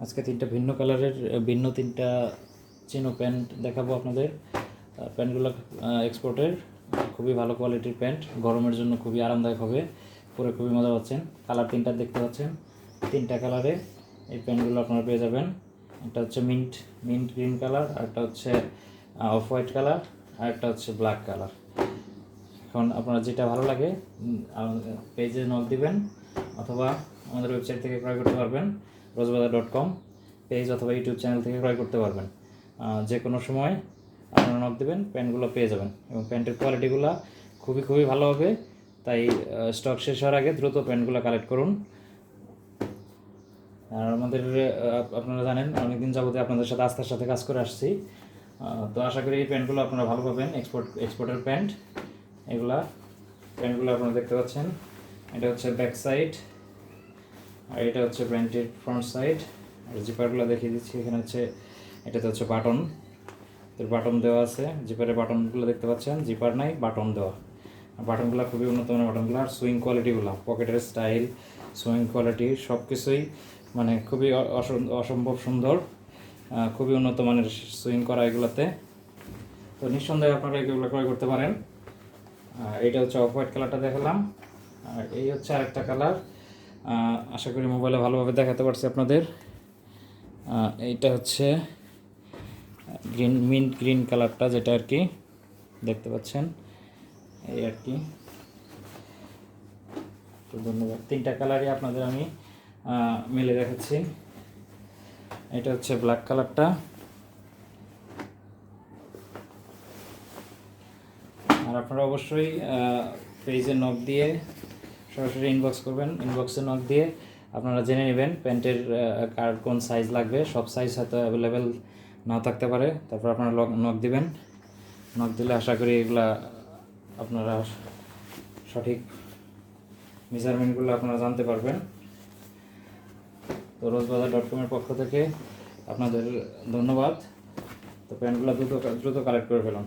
আজকে তিনটা ভিন্ন কালারের ভিন্ন তিনটা চিনো প্যান্ট দেখাবো আপনাদের। প্যান্টগুলো এক্সপোর্টের, খুবই ভালো কোয়ালিটির প্যান্ট, গরমের জন্য খুবই আরামদায়ক হবে, পরে খুবই মজা পাচ্ছেন। কালার তিনটা দেখতে পাচ্ছেন, তিনটা কালারে এই প্যান্টগুলো আপনারা পেয়ে যাবেন। একটা হচ্ছে মিন্ট গ্রিন কালার, আরেকটা হচ্ছে অফ হোয়াইট কালার, আরেকটা হচ্ছে ব্ল্যাক কালার। এখন আপনারা যেটা ভালো লাগে পেজে নক দিবেন অথবা আমাদের ওয়েবসাইট থেকে ক্রয় করতে পারবেন, rozbazaar.com পেজ অথবা ইউটিউব চ্যানেল থেকে ক্রয় করতে পারবেন। যে কোনো সময় আপনারা নক দেবেন, প্যান্টগুলো পেয়ে যাবেন এবং প্যান্টের কোয়ালিটিগুলো খুবই ভালো হবে। তাই স্টক শেষ হওয়ার আগে দ্রুত প্যান্টগুলো কালেক্ট করুন। আর আমাদের আপনারা জানেন অনেকদিন যাবতে আপনাদের সাথে আস্থার সাথে কাজ করে আসছি, তো আশা করি এই প্যান্টগুলো আপনারা ভালো পাবেন। এক্সপোর্টের প্যান্ট, প্যান্টগুলো আপনারা দেখতে পাচ্ছেন। এটা হচ্ছে ব্যাক সাইড আর এটা হচ্ছে প্যান্টের ফ্রন্ট সাইড। আর জিপারগুলো দেখিয়ে দিচ্ছি, এখানে হচ্ছে এটাতে হচ্ছে বাটন দেওয়া আছে। জিপারের বাটনগুলো দেখতে পাচ্ছেন, জিপার নাই, বাটন দেওয়া। বাটনগুলো খুবই উন্নত মানের বাটনগুলো। আর সুইং কোয়ালিটিগুলো, পকেটের স্টাইল, সুইং কোয়ালিটি সব কিছুই মানে খুবই অসম্ভব সুন্দর, খুবই উন্নত মানের সুইং করা এগুলোতে। তো নিঃসন্দেহে আপনারা এগুলো ক্রয় করতে পারেন। এইটা হচ্ছে অফ হোয়াইট কালারটা দেখালাম, আর এই হচ্ছে আরেকটা কালার। আশা করি মোবাইলে ভালোভাবে দেখাতে পারছি আপনাদের। এইটা হচ্ছে মিন্ট গ্রিন কালারটা, যেটা আর কি দেখতে পাচ্ছেন, এই আর কি। তো ধন্যবাদ। তিনটা কালারই আপনাদের আমি মেলে দেখাচ্ছি। এটা হচ্ছে ব্ল্যাক কালারটা, আর আপনারা অবশ্যই পেজে নক দিয়ে সরাসরি ইনবক্স করবেন। ইনবক্সে নক দিয়ে আপনারা জেনে নেবেন প্যান্টের কার কোন সাইজ লাগবে। সব সাইজ হয়তো অ্যাভেলেবেল নাও থাকতে পারে, তারপর আপনারা নক দিবেন। নক দিলে আশা করি এগুলা আপনারা সঠিক মেজারমেন্টগুলো আপনারা জানতে পারবেন। তো rozbazaar.com-এর পক্ষ থেকে আপনাদের ধন্যবাদ। তো প্যান্টগুলো দ্রুত কালেক্ট করে ফেলুন।